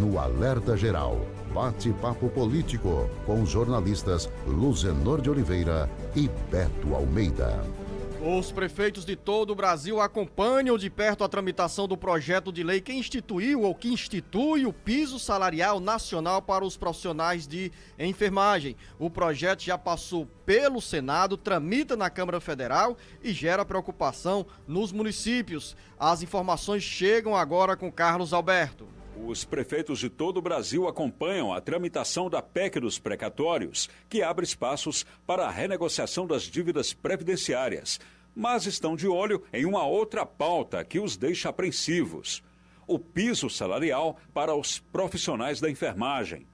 no Alerta Geral. Bate-papo político com os jornalistas Luzenor de Oliveira e Beto Almeida. Os prefeitos de todo o Brasil acompanham de perto a tramitação do projeto de lei que instituiu ou que institui o piso salarial nacional para os profissionais de enfermagem. O projeto já passou pelo Senado, tramita na Câmara Federal e gera preocupação nos municípios. As informações chegam agora com Carlos Alberto. Os prefeitos de todo o Brasil acompanham a tramitação da PEC dos precatórios, que abre espaços para a renegociação das dívidas previdenciárias, mas estão de olho em uma outra pauta que os deixa apreensivos: o piso salarial para os profissionais da enfermagem.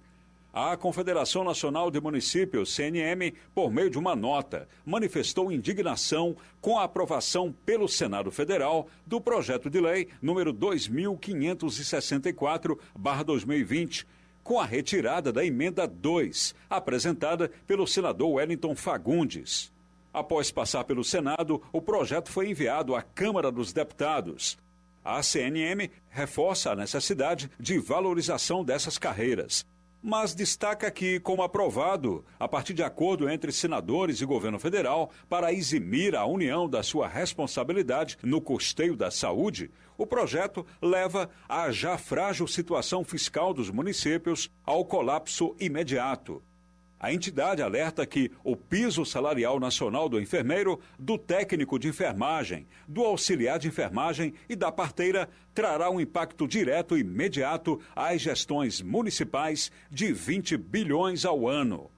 A Confederação Nacional de Municípios, CNM, por meio de uma nota, manifestou indignação com a aprovação pelo Senado Federal do projeto de lei número 2564/2020, com a retirada da emenda 2, apresentada pelo senador Wellington Fagundes. Após passar pelo Senado, o projeto foi enviado à Câmara dos Deputados. A CNM reforça a necessidade de valorização dessas carreiras, mas destaca que, como aprovado, a partir de acordo entre senadores e governo federal para eximir a União da sua responsabilidade no custeio da saúde, o projeto leva a já frágil situação fiscal dos municípios ao colapso imediato. A entidade alerta que o piso salarial nacional do enfermeiro, do técnico de enfermagem, do auxiliar de enfermagem e da parteira trará um impacto direto e imediato às gestões municipais de 20 bilhões ao ano.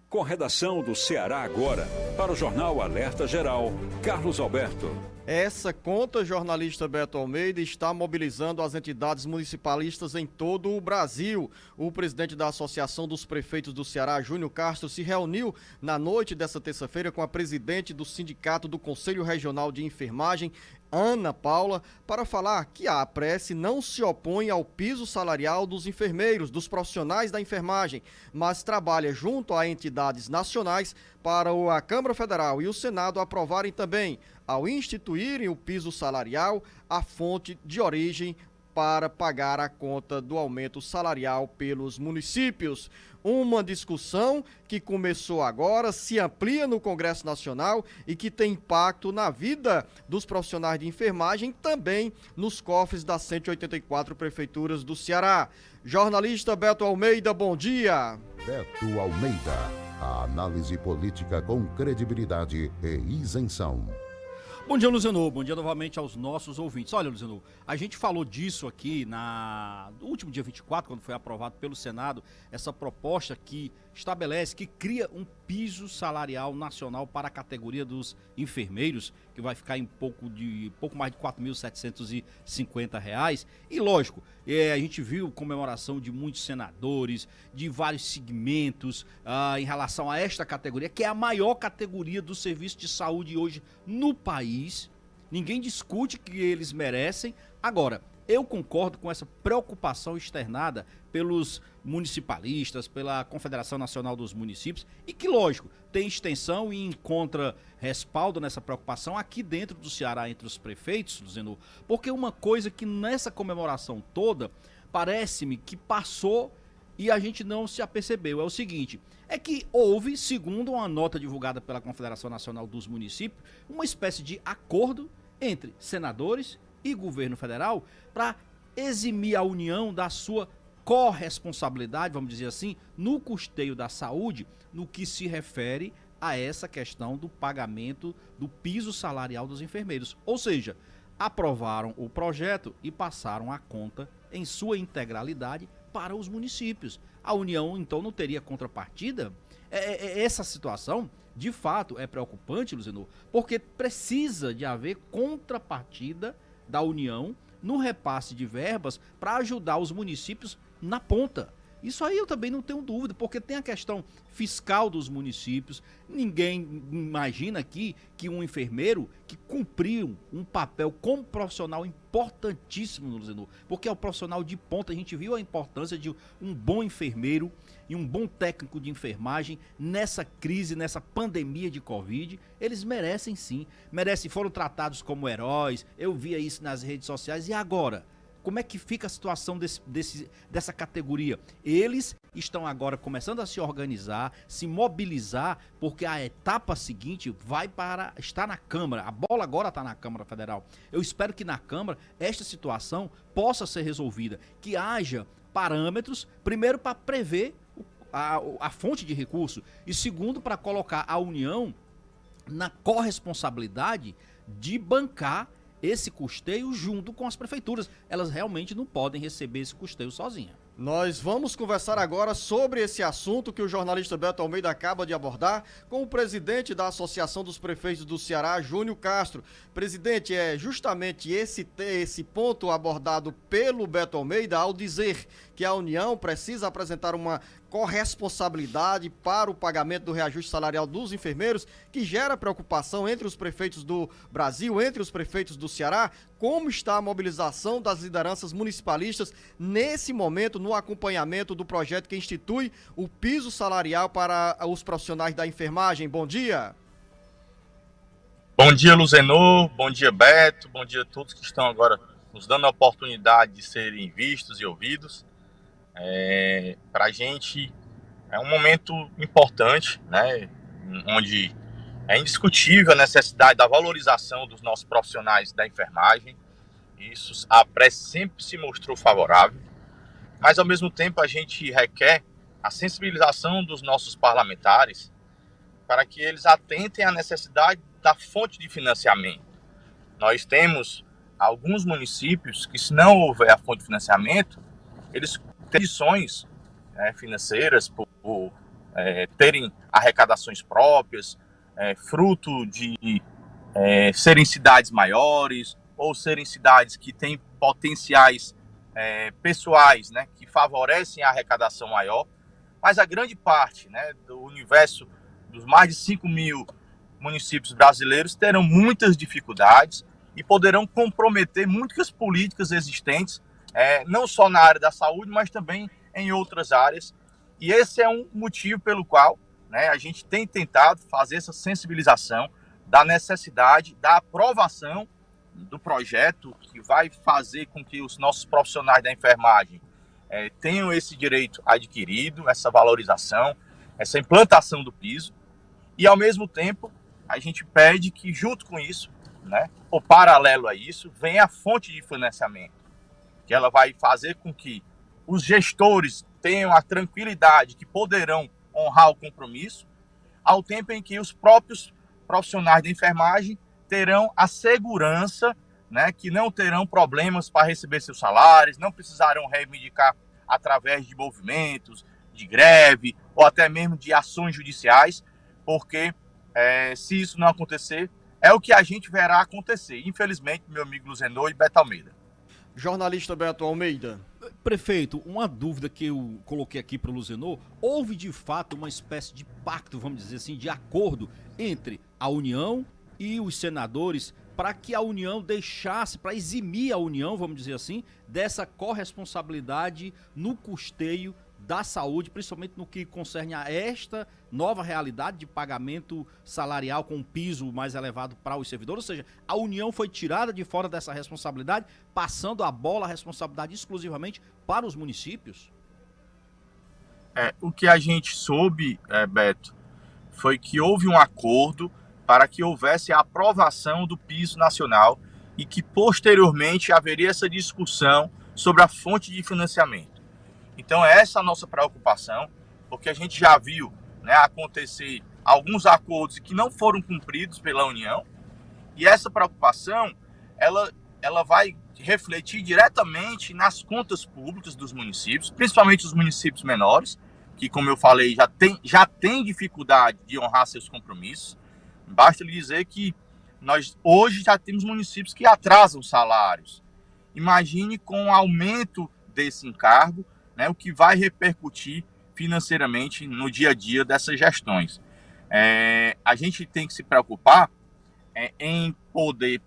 Com redação do Ceará Agora, para o jornal Alerta Geral, Carlos Alberto. Essa conta, jornalista Beto Almeida, está mobilizando as entidades municipalistas em todo o Brasil. O presidente da Associação dos Prefeitos do Ceará, Júnior Castro, se reuniu na noite desta terça-feira com a presidente do Sindicato do Conselho Regional de Enfermagem, Ana Paula, para falar que a APRESE não se opõe ao piso salarial dos enfermeiros, dos profissionais da enfermagem, mas trabalha junto a entidades nacionais para a Câmara Federal e o Senado aprovarem também, ao instituírem o piso salarial, a fonte de origem para pagar a conta do aumento salarial pelos municípios. Uma discussão que começou agora, se amplia no Congresso Nacional e que tem impacto na vida dos profissionais de enfermagem, também nos cofres das 184 prefeituras do Ceará. Jornalista Beto Almeida, bom dia. Beto Almeida, a análise política com credibilidade e isenção. Bom dia, Luzenor. Bom dia novamente aos nossos ouvintes. Olha, Luzenor, a gente falou disso aqui no último dia 24, quando foi aprovado pelo Senado, essa proposta que estabelece, que cria um piso salarial nacional para a categoria dos enfermeiros, que vai ficar em pouco mais de R$ 4.750. E lógico, a gente viu comemoração de muitos senadores, de vários segmentos em relação a esta categoria, que é a maior categoria do serviço de saúde hoje no país. Ninguém discute que eles merecem. Agora, eu concordo com essa preocupação externada pelos municipalistas, pela Confederação Nacional dos Municípios, e que, lógico, tem extensão e encontra respaldo nessa preocupação aqui dentro do Ceará, entre os prefeitos, dizendo, porque uma coisa que nessa comemoração toda, parece-me que passou e a gente não se apercebeu, é o seguinte, é que houve, segundo uma nota divulgada pela Confederação Nacional dos Municípios, uma espécie de acordo entre senadores e governo federal para eximir a União da sua corresponsabilidade, vamos dizer assim, no custeio da saúde, no que se refere a essa questão do pagamento do piso salarial dos enfermeiros. Ou seja, aprovaram o projeto e passaram a conta em sua integralidade para os municípios. A União, então, não teria contrapartida? Essa situação, de fato, é preocupante, Luzenor, porque precisa de haver contrapartida da União no repasse de verbas para ajudar os municípios na ponta. Isso aí eu também não tenho dúvida, porque tem a questão fiscal dos municípios. Ninguém imagina aqui que um enfermeiro que cumpriu um papel como profissional importantíssimo no Luzenor, porque é o profissional de ponta. A gente viu a importância de um bom enfermeiro e um bom técnico de enfermagem nessa crise, nessa pandemia de Covid. Eles merecem sim, foram tratados como heróis. Eu via isso nas redes sociais. E agora? Como é que fica a situação dessa categoria? Eles estão agora começando a se organizar, se mobilizar, porque a etapa seguinte está na Câmara. A bola agora está na Câmara Federal. Eu espero que na Câmara esta situação possa ser resolvida, que haja parâmetros, primeiro para prever a fonte de recurso e segundo para colocar a União na corresponsabilidade de bancar esse custeio junto com as prefeituras. Elas realmente não podem receber esse custeio sozinha. Nós vamos conversar agora sobre esse assunto que o jornalista Beto Almeida acaba de abordar com o presidente da Associação dos Prefeitos do Ceará, Júnior Castro. Presidente, é justamente esse ponto abordado pelo Beto Almeida ao dizer que a União precisa apresentar uma corresponsabilidade para o pagamento do reajuste salarial dos enfermeiros, que gera preocupação entre os prefeitos do Brasil, entre os prefeitos do Ceará. Como está a mobilização das lideranças municipalistas nesse momento no acompanhamento do projeto que institui o piso salarial para os profissionais da enfermagem? Bom dia. Bom dia, Luzenor. Bom dia, Beto. Bom dia a todos que estão agora nos dando a oportunidade de serem vistos e ouvidos. Para a gente é um momento importante, né, onde é indiscutível a necessidade da valorização dos nossos profissionais da enfermagem. Isso a prece sempre se mostrou favorável, mas ao mesmo tempo a gente requer a sensibilização dos nossos parlamentares para que eles atentem à necessidade da fonte de financiamento. Nós temos alguns municípios que, se não houver a fonte de financiamento, eles condições financeiras por terem arrecadações próprias, fruto de serem cidades maiores ou serem cidades que têm potenciais pessoais, né, que favorecem a arrecadação maior, mas a grande parte, né, do universo dos mais de 5 mil municípios brasileiros terão muitas dificuldades e poderão comprometer muitas políticas existentes, não só na área da saúde, mas também em outras áreas. E esse é um motivo pelo qual, né, a gente tem tentado fazer essa sensibilização da necessidade da aprovação do projeto que vai fazer com que os nossos profissionais da enfermagem tenham esse direito adquirido, essa valorização, essa implantação do piso. E, ao mesmo tempo, a gente pede que, junto com isso, né, ou paralelo a isso, venha a fonte de financiamento, que ela vai fazer com que os gestores tenham a tranquilidade que poderão honrar o compromisso, ao tempo em que os próprios profissionais da enfermagem terão a segurança, né, que não terão problemas para receber seus salários, não precisarão reivindicar através de movimentos, de greve ou até mesmo de ações judiciais, porque se isso não acontecer, é o que a gente verá acontecer, infelizmente, meu amigo Luzenor e Beto Almeida. Jornalista Beto Almeida. Prefeito, uma dúvida que eu coloquei aqui para o Luzenor: houve de fato uma espécie de pacto, vamos dizer assim, de acordo entre a União e os senadores para que a União deixasse, para eximir a União, vamos dizer assim, dessa corresponsabilidade no custeio da saúde, principalmente no que concerne a esta nova realidade de pagamento salarial com um piso mais elevado para os servidores? Ou seja, a União foi tirada de fora dessa responsabilidade, passando a responsabilidade exclusivamente para os municípios? O que a gente soube, Beto, foi que houve um acordo para que houvesse a aprovação do piso nacional e que posteriormente haveria essa discussão sobre a fonte de financiamento. Então essa é a nossa preocupação, porque a gente já viu, né, acontecer alguns acordos que não foram cumpridos pela União, e essa preocupação ela vai refletir diretamente nas contas públicas dos municípios, principalmente os municípios menores, que, como eu falei, já tem dificuldade de honrar seus compromissos. Basta lhe dizer que nós hoje já temos municípios que atrasam salários. Imagine com o aumento desse encargo, né, o que vai repercutir financeiramente no dia a dia dessas gestões. A gente tem que se preocupar em poder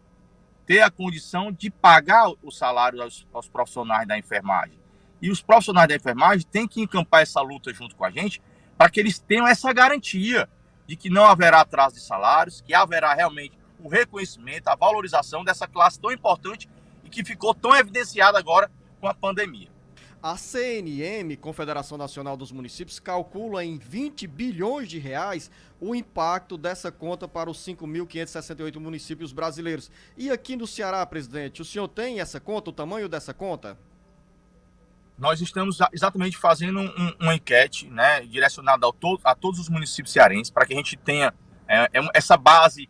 ter a condição de pagar o salário aos profissionais da enfermagem. E os profissionais da enfermagem têm que encampar essa luta junto com a gente para que eles tenham essa garantia de que não haverá atraso de salários, que haverá realmente o reconhecimento, a valorização dessa classe tão importante e que ficou tão evidenciada agora com a pandemia. A CNM, Confederação Nacional dos Municípios, calcula em 20 bilhões de reais o impacto dessa conta para os 5.568 municípios brasileiros. E aqui no Ceará, presidente, o senhor tem essa conta, o tamanho dessa conta? Nós estamos exatamente fazendo uma enquete, né, direcionada a todos os municípios cearenses, para que a gente tenha essa base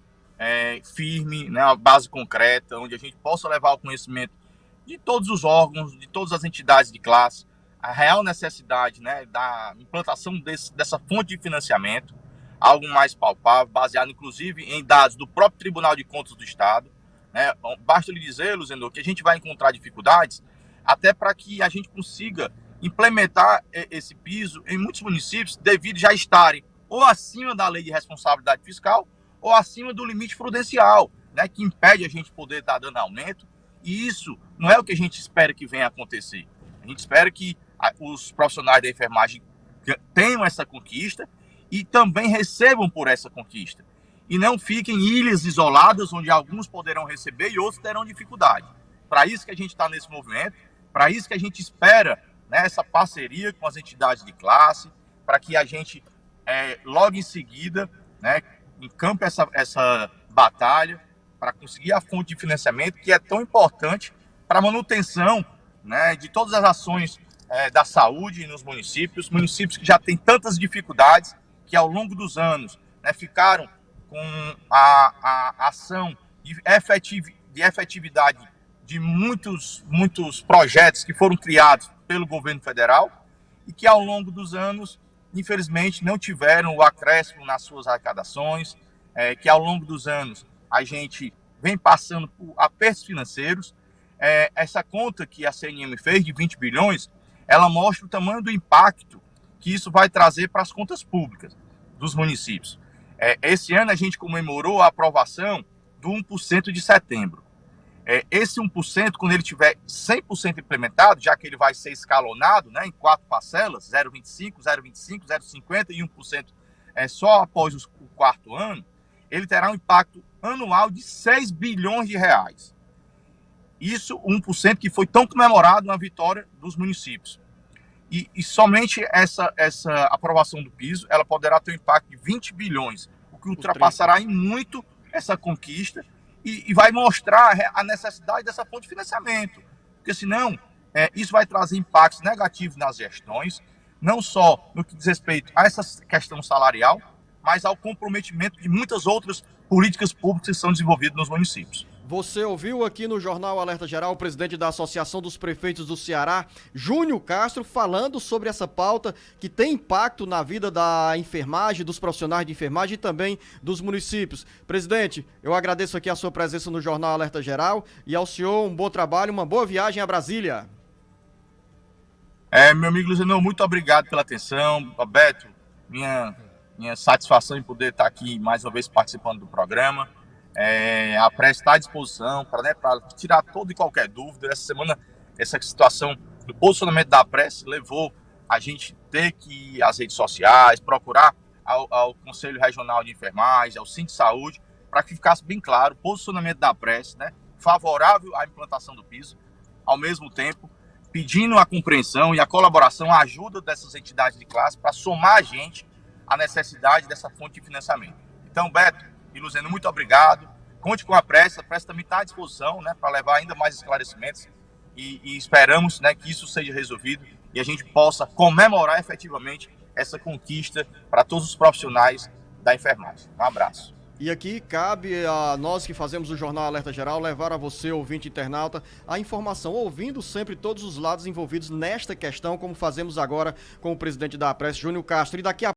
firme, né, uma base concreta, onde a gente possa levar o conhecimento de todos os órgãos, de todas as entidades de classe, a real necessidade, né, da implantação dessa fonte de financiamento, algo mais palpável, baseado inclusive em dados do próprio Tribunal de Contas do Estado. Né? Basta lhe dizer, Luzenor, que a gente vai encontrar dificuldades até para que a gente consiga implementar esse piso em muitos municípios, devido já estarem ou acima da lei de responsabilidade fiscal ou acima do limite prudencial, né, que impede a gente poder estar dando aumento. E isso não é o que a gente espera que venha a acontecer. A gente espera que os profissionais da enfermagem tenham essa conquista e também recebam por essa conquista. E não fiquem ilhas isoladas, onde alguns poderão receber e outros terão dificuldade. Para isso que a gente está nesse movimento, para isso que a gente espera, né, essa parceria com as entidades de classe, para que a gente, logo em seguida, né, encampe essa batalha, para conseguir a fonte de financiamento que é tão importante para a manutenção, né, de todas as ações da saúde nos municípios que já têm tantas dificuldades, que ao longo dos anos, né, ficaram com a ação de efetividade de muitos projetos que foram criados pelo governo federal e que ao longo dos anos, infelizmente, não tiveram o acréscimo nas suas arrecadações, que ao longo dos anos a gente vem passando por apertos financeiros. Essa conta que a CNM fez de 20 bilhões, ela mostra o tamanho do impacto que isso vai trazer para as contas públicas dos municípios. Esse ano a gente comemorou a aprovação do 1% de setembro. Esse 1%, quando ele tiver 100% implementado, já que ele vai ser escalonado, né, em 4 parcelas, 0,25, 0,25, 0,50 e 1% só após o 4º ano, ele terá um impacto anual de 6 bilhões de reais. Isso, 1% que foi tão comemorado na vitória dos municípios. E somente essa aprovação do piso, ela poderá ter um impacto de 20 bilhões, o que ultrapassará em muito essa conquista e vai mostrar a necessidade dessa fonte de financiamento. Porque senão, isso vai trazer impactos negativos nas gestões, não só no que diz respeito a essa questão salarial, mas ao comprometimento de muitas outras políticas públicas que são desenvolvidas nos municípios. Você ouviu aqui no Jornal Alerta Geral o presidente da Associação dos Prefeitos do Ceará, Júnior Castro, falando sobre essa pauta que tem impacto na vida da enfermagem, dos profissionais de enfermagem e também dos municípios. Presidente, eu agradeço aqui a sua presença no Jornal Alerta Geral e ao senhor um bom trabalho, uma boa viagem a Brasília. Meu amigo Luciano, muito obrigado pela atenção. Beto, minha satisfação em poder estar aqui mais uma vez participando do programa. A prece está à disposição para tirar toda e qualquer dúvida. Essa semana, essa situação do posicionamento da prece levou a gente ter que ir às redes sociais, procurar ao Conselho Regional de Enfermagem, ao Sindicato de Saúde, para que ficasse bem claro o posicionamento da prece, né, favorável à implantação do piso, ao mesmo tempo pedindo a compreensão e a colaboração, a ajuda dessas entidades de classe para somar a gente a necessidade dessa fonte de financiamento. Então, Beto e Luziano, muito obrigado. Conte com a prece também está à disposição, né, para levar ainda mais esclarecimentos e esperamos, né, que isso seja resolvido e a gente possa comemorar efetivamente essa conquista para todos os profissionais da enfermagem. Um abraço. E aqui cabe a nós que fazemos o Jornal Alerta Geral levar a você, ouvinte internauta, a informação, ouvindo sempre todos os lados envolvidos nesta questão, como fazemos agora com o presidente da APRES, Júnior Castro. E daqui a